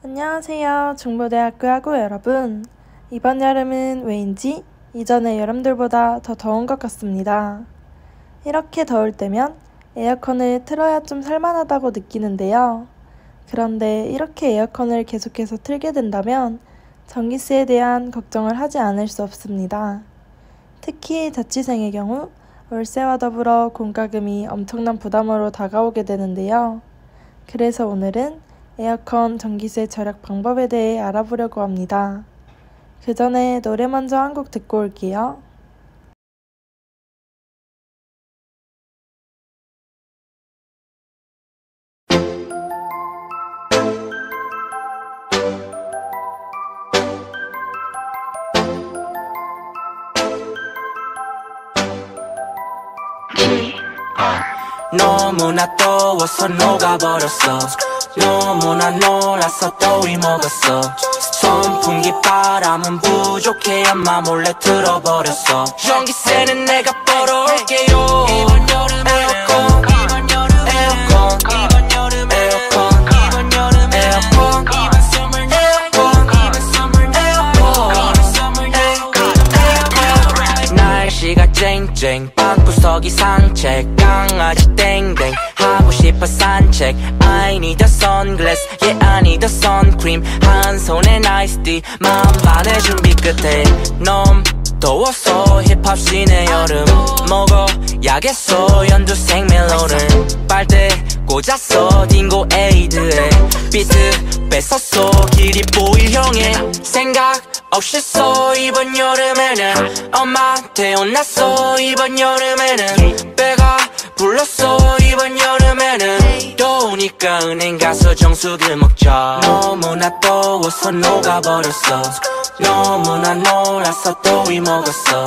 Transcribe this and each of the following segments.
안녕하세요. 중부대학교 학우 여러분. 이번 여름은 왜인지 이전의 여름들보다 더 더운 것 같습니다. 이렇게 더울 때면 에어컨을 틀어야 좀 살만하다고 느끼는데요. 그런데 이렇게 에어컨을 계속해서 틀게 된다면 전기세에 대한 걱정을 하지 않을 수 없습니다. 특히 자취생의 경우 월세와 더불어 공과금이 엄청난 부담으로 다가오게 되는데요. 그래서 오늘은 에어컨 전기세 절약 방법에 대해 알아보려고 합니다. 그 전에 노래 먼저 한 곡 듣고 올게요. 너무나 더워서 녹아버렸어. 너무나 놀라서 더위 먹었어. 선풍기 바람은 부족해야만 몰래 틀어버렸어. 전기세는 내가 벌어올게요. 이번 여름 에어컨, 이번 여름 에어컨, 이번 여름 에어컨, 이번 여름 에어컨, 이번 summer 에어컨, 이번 summer 에어컨, 이번 summer 에어컨. 날씨가 쨍쨍 방구석이 상책 강아지 땡땡 하고 싶어 산책. I need a sunglass, yeah I need a sun cream. 한 손에 nice tea 만반의 준비 끝에 너무 더워서 힙합 씬의 여름 먹어야겠어 연두색 멜로는. 빨대 꽂았어 딩고 에이드에 비트 뺏었어 길이 보일 형의 생각 없이 써. 이번 여름에는 엄마한테 혼났어. 이번 여름에는 배가 불렀어. 이번 여름에는 더우니까 은행 가서 정수기를 먹자. 너무나 더워서 녹아버렸어. 너무나 놀라서 더위 먹었어.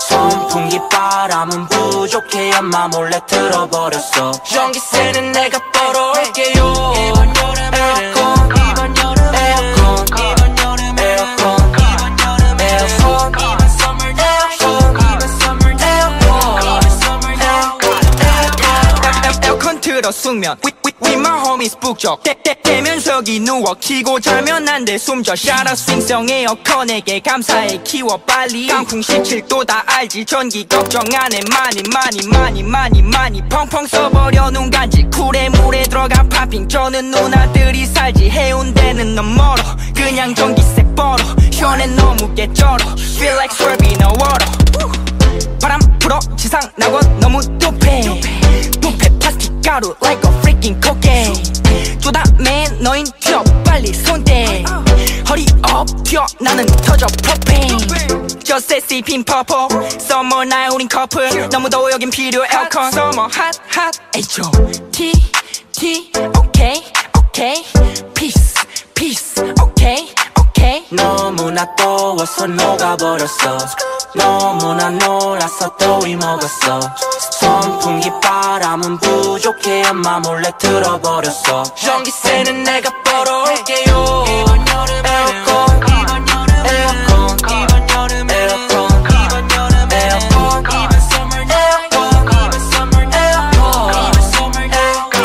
선풍기 바람은 부족해야만 몰래 틀어버렸어. 전기세는 내가 벌어올게요. 이번 여름 에어컨, 이번 여름 에어컨, 이번 여름 에어컨, 이번 여름 에어컨, 이번 summer 에어컨, 이번 summer 에어컨, 이번 summer 에어컨. 에어컨 틀어 숙면 We my homies 북적 대면석이 누워 키고 자면 안 돼 숨져. 샤라 스윙성 에어컨에게 감사해 키워 빨리. 깡풍 17도 다 알지 전기 걱정 안 해. 많이 펑펑 써버려 눈 간질. 쿨에 물에 들어간 팝핑 저는 누나들이 살지. 해운대는 너무 멀어 그냥 전기세 벌어. 현에 너무 깨쩔어 Feel like swerving a water. 바람 불어 지상 낙원 너무 좁해 플라스틱 가루 like a freaking cocaine. 쪼다매 너흰 튀어 빨리 손대. 허리 업 튀어 나는 터져 propane. Just sexy pin purple Summer night 우린 커플 너무 더워 여긴 필요해 에어컨. Summer hot hot H.O.T T okay okay Peace peace okay okay. 너무나 더워서 녹아버렸어. 너무나 놀라서 더위 먹었어. 선풍기 바람은 부족해야만 몰래 틀어버렸어. 전기세는 내가 벌어올게요. 이번 여름 에어컨, 이번 여름 에어컨, 이번 여름 에어컨, 이번 여름 에어컨, 이번 summer 에어컨, 이번 summer 에어컨, 이번 summer 에어컨.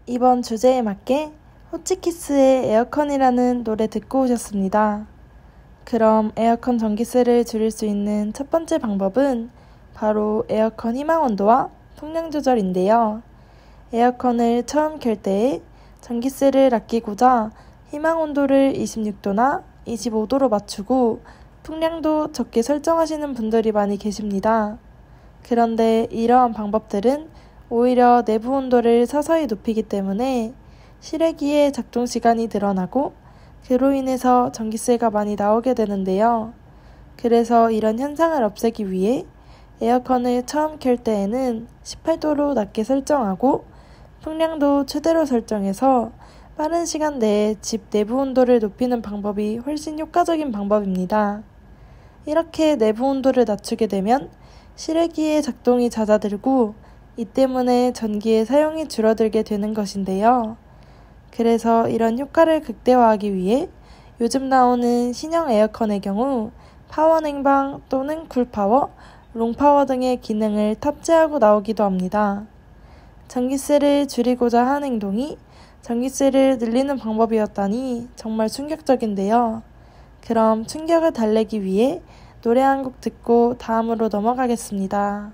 이번 주제에 맞게 호치키스의 에어컨이라는 노래 듣고 오셨습니다. 그럼 에어컨 전기세를 줄일 수 있는 첫 번째 방법은 바로 에어컨 희망 온도와 풍량 조절인데요. 에어컨을 처음 켤 때에 전기세를 아끼고자 희망 온도를 26도나 25도로 맞추고 풍량도 적게 설정하시는 분들이 많이 계십니다. 그런데 이러한 방법들은 오히려 내부 온도를 서서히 높이기 때문에 실외기의 작동 시간이 늘어나고 그로 인해서 전기세가 많이 나오게 되는데요. 그래서 이런 현상을 없애기 위해 에어컨을 처음 켤 때에는 18도로 낮게 설정하고 풍량도 최대로 설정해서 빠른 시간 내에 집 내부 온도를 높이는 방법이 훨씬 효과적인 방법입니다. 이렇게 내부 온도를 낮추게 되면 실외기의 작동이 잦아들고 이 때문에 전기의 사용이 줄어들게 되는 것인데요. 그래서 이런 효과를 극대화하기 위해 요즘 나오는 신형 에어컨의 경우 파워 냉방 또는 쿨파워, 롱파워 등의 기능을 탑재하고 나오기도 합니다. 전기세를 줄이고자 한 행동이 전기세를 늘리는 방법이었다니 정말 충격적인데요. 그럼 충격을 달래기 위해 노래 한 곡 듣고 다음으로 넘어가겠습니다.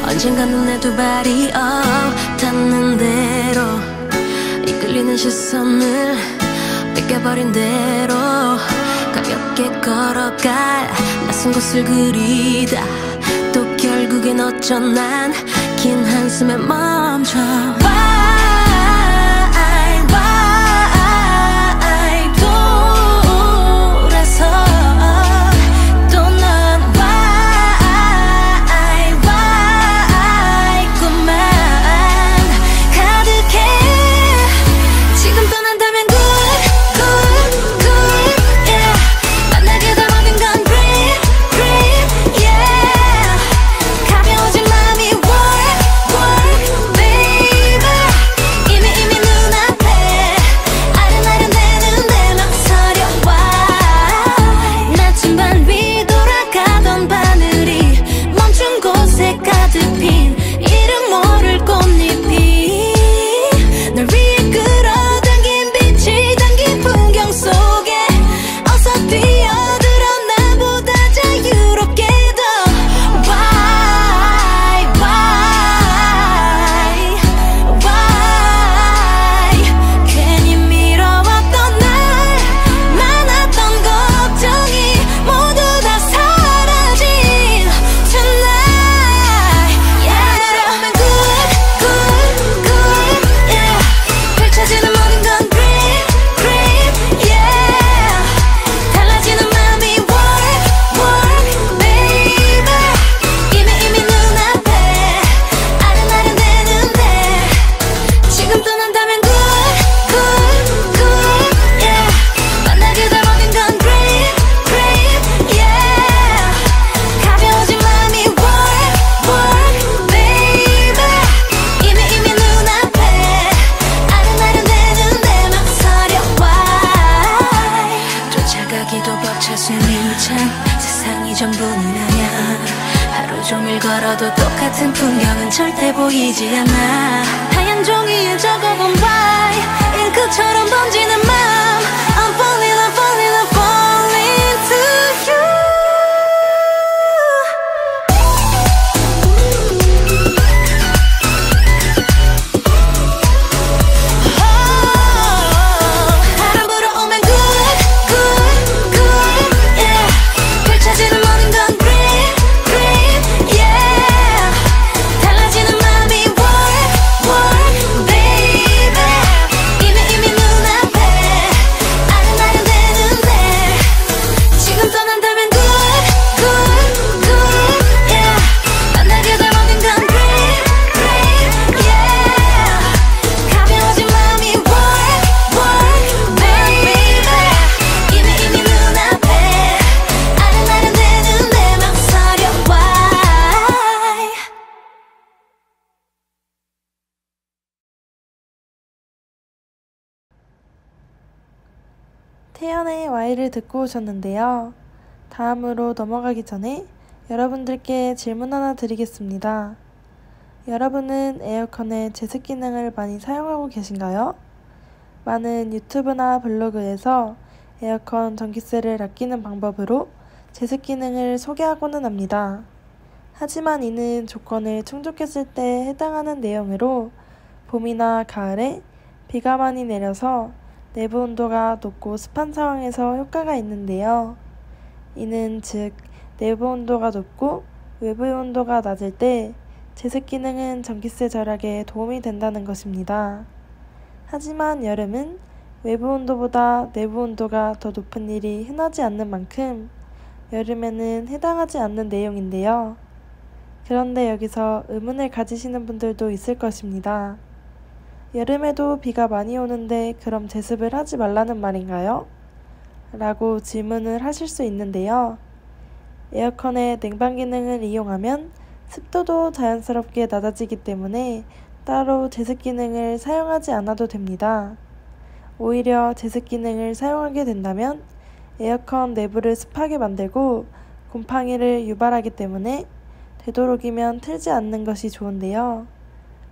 언젠가 눈에 두 발이 닿는 대로 이끌리는 시선을 뺏겨버린 대로 가볍게 걸어갈 낯선 곳을 그리다 또 결국엔 어쩌난 긴 한숨에 멈춰 걸어도 똑같은 풍경은 절대 보이지 않아 하얀 종이에 적어본 바이 잉크처럼 번지는 맘 I'm falling, I'm falling, I'm falling to you 바람 불어오면 good, good, good yeah 펼쳐지는 모든 건 green, green yeah 달라지는 맘이 work, work baby 이미 눈앞에 아른아른대는데 지금 떠난다면 good, good, good yeah 만나게 될 모든 건 green, green yeah 가벼워진 맘이 work, work baby 이미 눈앞에 아른아른대는데 막 서려와 태연의 Y를 듣고 오셨는데요. 다음으로 넘어가기 전에 여러분들께 질문 하나 드리겠습니다. 여러분은 에어컨의 제습 기능을 많이 사용하고 계신가요? 많은 유튜브나 블로그에서 에어컨 전기세를 아끼는 방법으로 제습 기능을 소개하고는 합니다. 하지만 이는 조건을 충족했을 때 해당하는 내용으로 봄이나 가을에 비가 많이 내려서 내부 온도가 높고 습한 상황에서 효과가 있는데요. 이는 즉 내부 온도가 높고 외부의 온도가 낮을 때 제습 기능은 전기세 절약에 도움이 된다는 것입니다. 하지만 여름은 외부 온도보다 내부 온도가 더 높은 일이 흔하지 않는 만큼 여름에는 해당하지 않는 내용인데요. 그런데 여기서 의문을 가지시는 분들도 있을 것입니다. 여름에도 비가 많이 오는데 그럼 제습을 하지 말라는 말인가요? 라고 질문을 하실 수 있는데요. 에어컨의 냉방 기능을 이용하면 습도도 자연스럽게 낮아지기 때문에 따로 제습 기능을 사용하지 않아도 됩니다. 오히려 제습 기능을 사용하게 된다면 에어컨 내부를 습하게 만들고 곰팡이를 유발하기 때문에 되도록이면 틀지 않는 것이 좋은데요.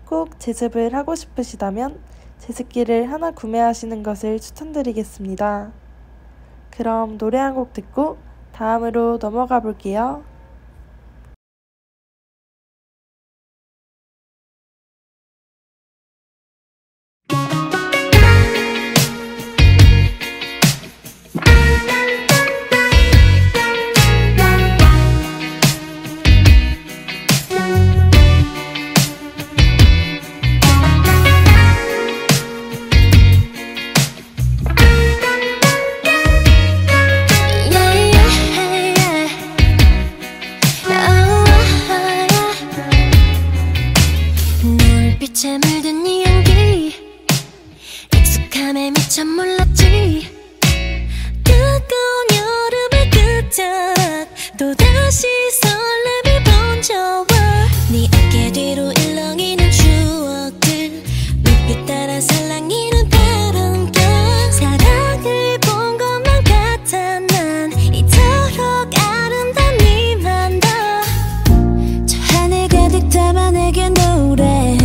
꼭 제습을 하고 싶으시다면 제습기를 하나 구매하시는 것을 추천드리겠습니다. 그럼 노래 한 곡 듣고 다음으로 넘어가 볼게요. 빛에 물든 네 향기 익숙함에 미처 몰랐지. 뜨거운 여름의 끝자락 또다시 설렘이 번져와 네 어깨 뒤로 일렁이는 추억들 눈빛 따라 살랑이는 바람결 사랑을 본 것만 같아 난 이토록 아름다운 네 만나 저 하늘 가득 담아 내게 노래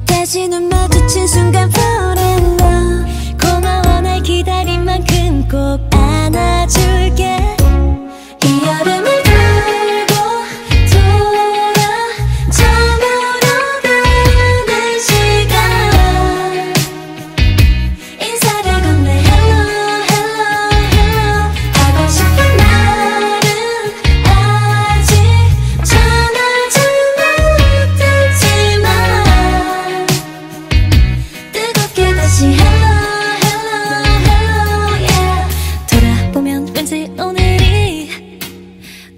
다시 눈 마주친 순간 fall in love 고마워 날 기다린 만큼 꼭 안아줄게 이 여름을 돌고 돌아 처음으로 가는 시간 인사를 건네 hello hello hello 하고 싶은 말은 아직 전하지 못했지만 뜨겁게 다시 hello hello hello yeah 돌아보면 왠지 오늘이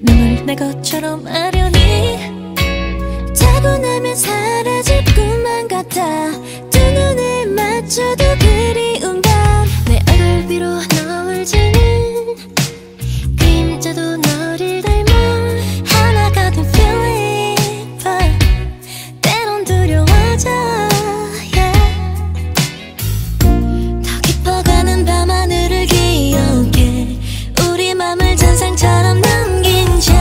눈물 내 것처럼 아련히 차분하면 사라질 꿈만 같아 두 눈을 맞춰도 그리운 밤 내 얼굴 위로 너울지는 그림자도 너를 닮아 하나가 된 feeling but 때론 두려워져 yeah. 더 깊어가는 밤하늘을 기억해 우리 맘을 전상처럼 남긴 채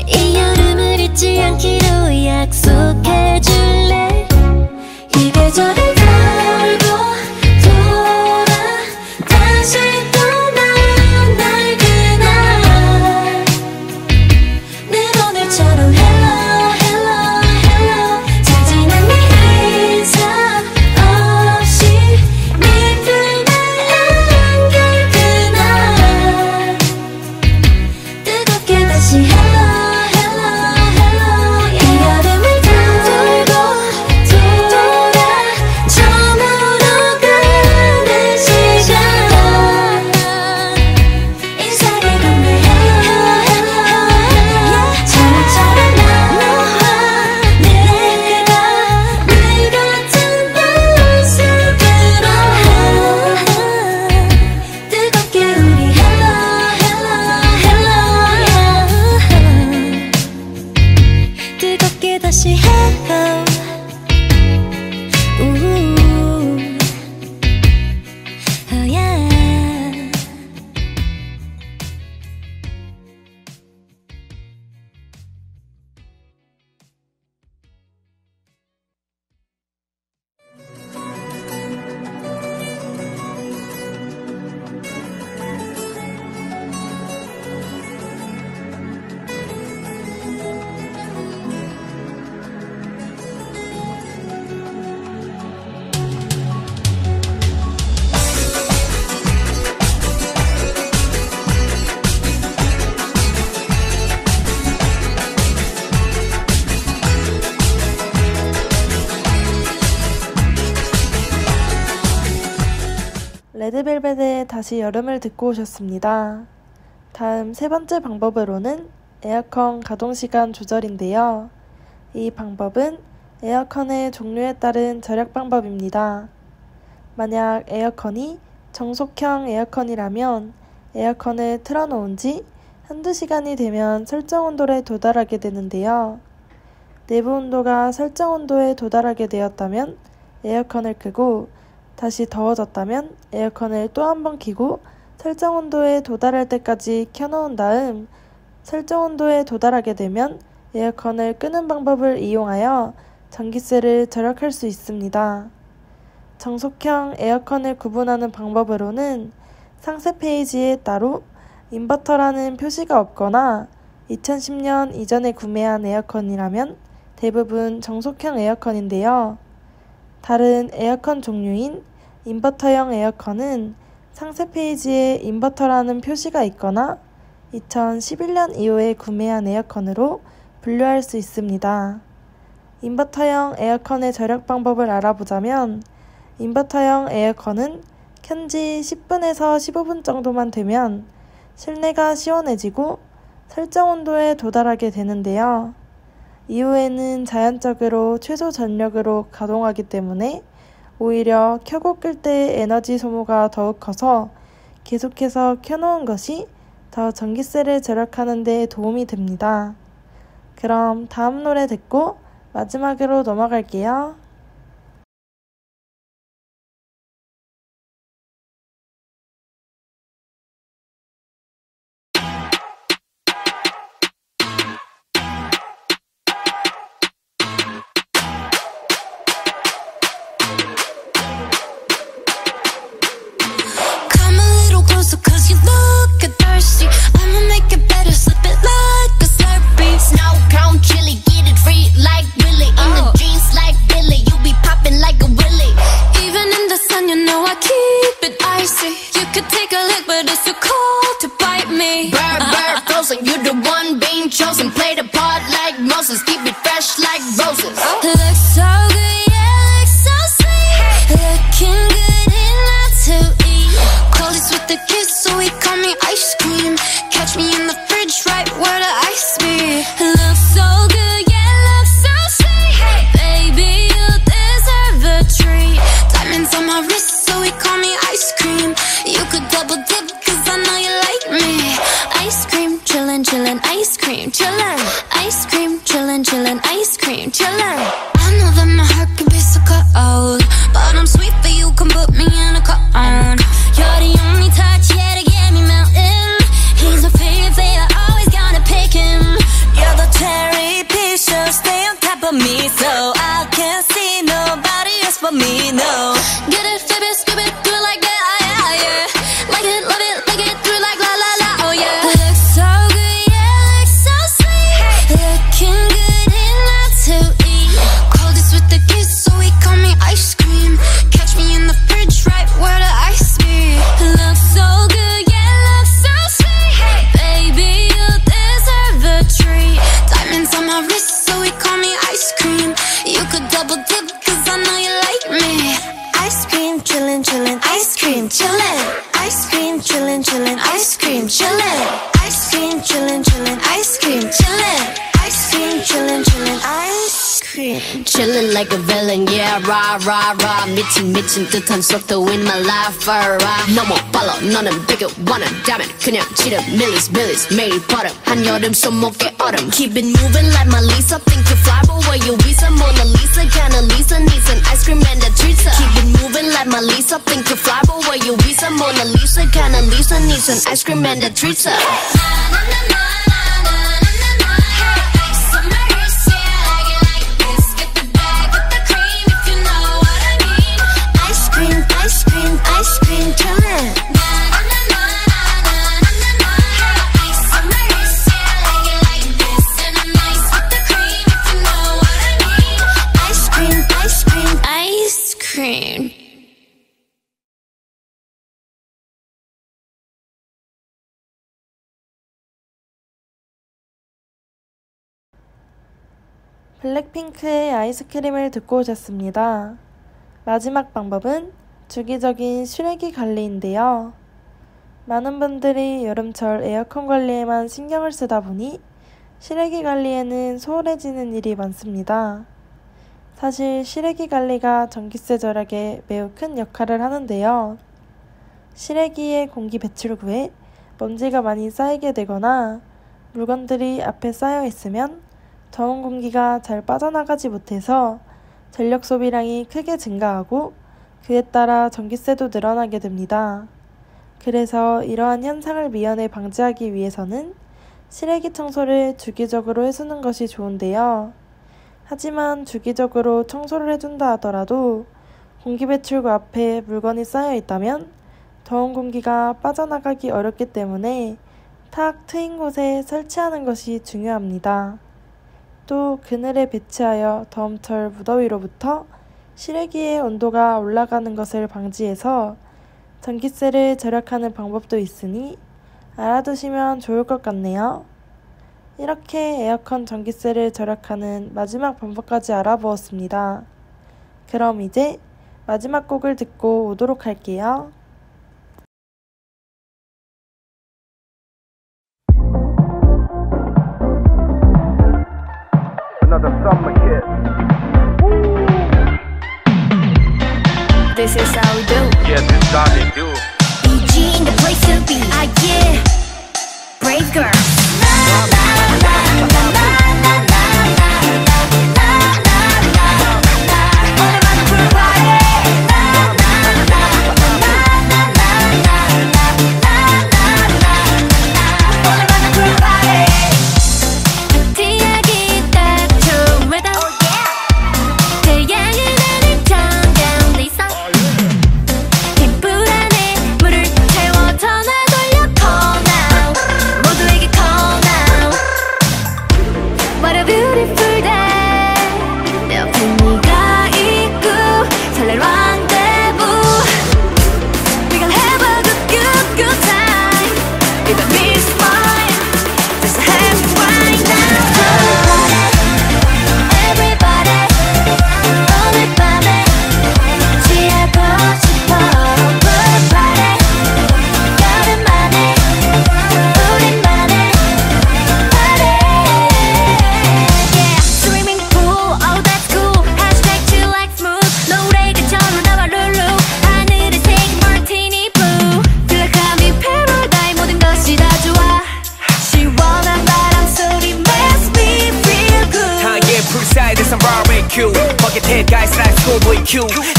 이 여름을 잊지 않기로 약속해줄래 이 계절을 돌고 돌아 다시 또 만날 그날 늘 오늘처럼 hello hello hello 잘 지냈니 인사 없이 네 품에 안길 그날 뜨겁게 다시 hello hello hello 이 여름을 돌고 돌아 처음으로 가는 시간 인사를 건네 hello hello hello 차례차례 너와 내가 늘 같은 모습으로 뜨겁게 우리 hello hello hello yeah. 뜨겁게 다시 hello Ooh. Oh yeah. 레드벨벳의 다시 여름을 듣고 오셨습니다. 다음 세 번째 방법으로는 에어컨 가동시간 조절인데요. 이 방법은 에어컨의 종류에 따른 절약 방법입니다. 만약 에어컨이 정속형 에어컨이라면 에어컨을 틀어놓은 지 한두 시간이 되면 설정 온도에 도달하게 되는데요. 내부 온도가 설정 온도에 도달하게 되었다면 에어컨을 끄고 다시 더워졌다면 에어컨을 또 한 번 켜고 설정 온도에 도달할 때까지 켜놓은 다음 설정 온도에 도달하게 되면 에어컨을 끄는 방법을 이용하여 전기세를 절약할 수 있습니다. 정속형 에어컨을 구분하는 방법으로는 상세 페이지에 따로 인버터라는 표시가 없거나 2010년 이전에 구매한 에어컨이라면 대부분 정속형 에어컨인데요. 다른 에어컨 종류인 인버터형 에어컨은 상세 페이지에 인버터라는 표시가 있거나 2011년 이후에 구매한 에어컨으로 분류할 수 있습니다. 인버터형 에어컨의 절약 방법을 알아보자면 인버터형 에어컨은 켠지 10분에서 15분 정도만 되면 실내가 시원해지고 설정 온도에 도달하게 되는데요. 이후에는 자연적으로 최소 전력으로 가동하기 때문에 오히려 켜고 끌 때 에너지 소모가 더욱 커서 계속해서 켜놓은 것이 더 전기세를 절약하는 데 도움이 됩니다. 그럼 다음 노래 듣고 마지막으로 넘어갈게요. Come a little closer cause you look thirsty. I'ma make it better, slip it like a Slurpee. Snow cone chili, get it free like Willy. In the jeans like Billy, you be popping like a Willy. Even in the sun you know I keep it icy. You could take a lick but it's too cold to bite me. Bird, bird, frozen, you the one being chosen. Play the part like Moses, keep it fresh like roses. Looks so good, yeah, looks so sweet. Looking good enough to eat. Coldest with the kiss, so he call me ice cream. Catch me in the fridge, right where the ice be. Looks so good, yeah, looks so sweet. Baby, you deserve a treat. Diamonds on my wrist, so he call me ice cream. You could double dip, cause I know you like me. Ice cream, chillin', chillin', ice cream, chillin'. Ice cream, chillin', chillin', ice cream, chillin'. I know that my heart can be so cold, but I'm sweet for you, come put me in a cone. You're the only touch, yeah, to get me melting. He's my favorite, always gonna pick him. You're the cherry pie, so stay on top of me, so I can't see nobody else but me, no. Get it, flip it, skip it, do it like that, yeah, yeah. Like it, love it, like it, through like la la la, oh yeah. Looks so good, yeah, looks so sweet. Looking good enough to eat. Coldest with the kiss, so he call me ice cream. Catch me in the fridge, right where the ice be. Looks so good, yeah, looks so sweet. Baby, you deserve a treat. Diamonds on my wrist, so he call me ice cream. You could double dip, cause I know you like me. Ice cream, chillin', chillin', ice cream, chillin'. Ice cream, chillin', chillin', ice cream, chillin'. Ice cream, chillin', chillin', ice cream, chillin'. Ice cream, chillin', chillin', ice cream. Chillin' like a villain, yeah, rah, rah, rah. 미친 듯한 속도 in my life, alright. 너 못 발라, 너는 되게 원한다면 그냥 지름, 밀리스, 매일 버릇. 한여름 손목에 얼음. Keep it moving like my Lisa. Think you fly, but where you visa? Mona Lisa, kinda Lisa, needs an ice cream and a treat. Keep it moving like my Lisa. Think you fly, but where you visa? Mona Lisa, kinda Lisa, needs an ice cream and a treat. Ice cream, ice cream, chillin'. Ice cream, ice cream, ice cream. 블랙핑크의 아이스크림을 듣고 오셨습니다. 마지막 방법은 주기적인 실외기 관리인데요. 많은 분들이 여름철 에어컨 관리에만 신경을 쓰다 보니 실외기 관리에는 소홀해지는 일이 많습니다. 사실 실외기 관리가 전기세 절약에 매우 큰 역할을 하는데요. 실외기의 공기 배출구에 먼지가 많이 쌓이게 되거나 물건들이 앞에 쌓여 있으면 더운 공기가 잘 빠져나가지 못해서 전력 소비량이 크게 증가하고 그에 따라 전기세도 늘어나게 됩니다. 그래서 이러한 현상을 미연에 방지하기 위해서는 실외기 청소를 주기적으로 해주는 것이 좋은데요. 하지만 주기적으로 청소를 해준다 하더라도 공기 배출구 앞에 물건이 쌓여 있다면 더운 공기가 빠져나가기 어렵기 때문에 탁 트인 곳에 설치하는 것이 중요합니다. 또 그늘에 배치하여 더움철 무더위로부터 실외기의 온도가 올라가는 것을 방지해서 전기세를 절약하는 방법도 있으니 알아두시면 좋을 것 같네요. 이렇게 에어컨 전기세를 절약하는 마지막 방법까지 알아보았습니다. 그럼 이제 마지막 곡을 듣고 오도록 할게요. Another summer hit. This is how we do. Yeah, this is how they do. EG in the place to be. I get brave girl.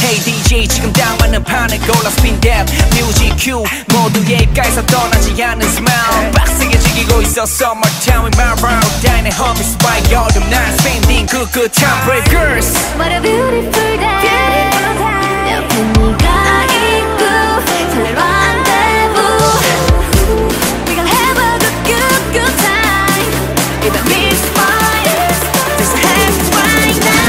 Hey DJ 지금 딱 맞는 판을 골라 spin that music cue 모두의 입가에서 떠나지 않는 smile 빡세게 즐기고 있어 summertime with my round 다니는 homies by 여름 날 spending good time brave girls What a beautiful day 옆에 네가 있고 설레 rendezvous We gon' have a good time If I miss mine Just a hands right now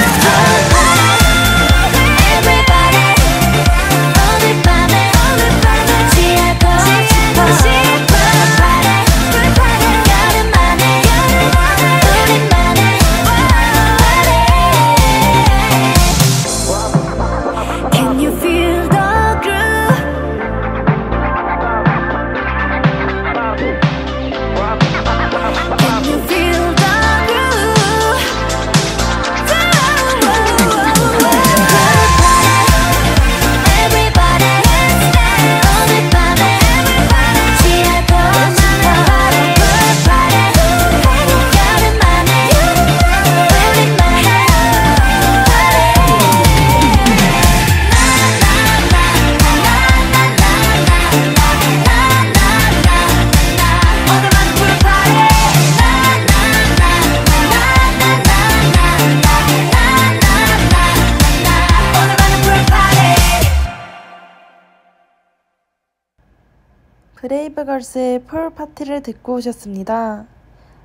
브레이브걸스의 폴 파티를 듣고 오셨습니다.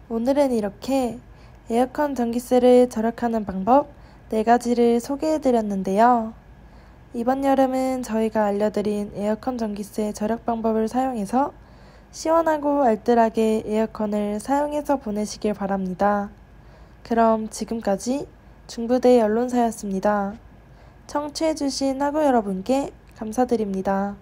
오늘은 이렇게 에어컨 전기세를 절약하는 방법 4가지를 소개해드렸는데요. 이번 여름은 저희가 알려드린 에어컨 전기세 절약 방법을 사용해서 시원하고 알뜰하게 에어컨을 사용해서 보내시길 바랍니다. 그럼 지금까지 중부대 언론사였습니다. 청취해주신 학우 여러분께 감사드립니다.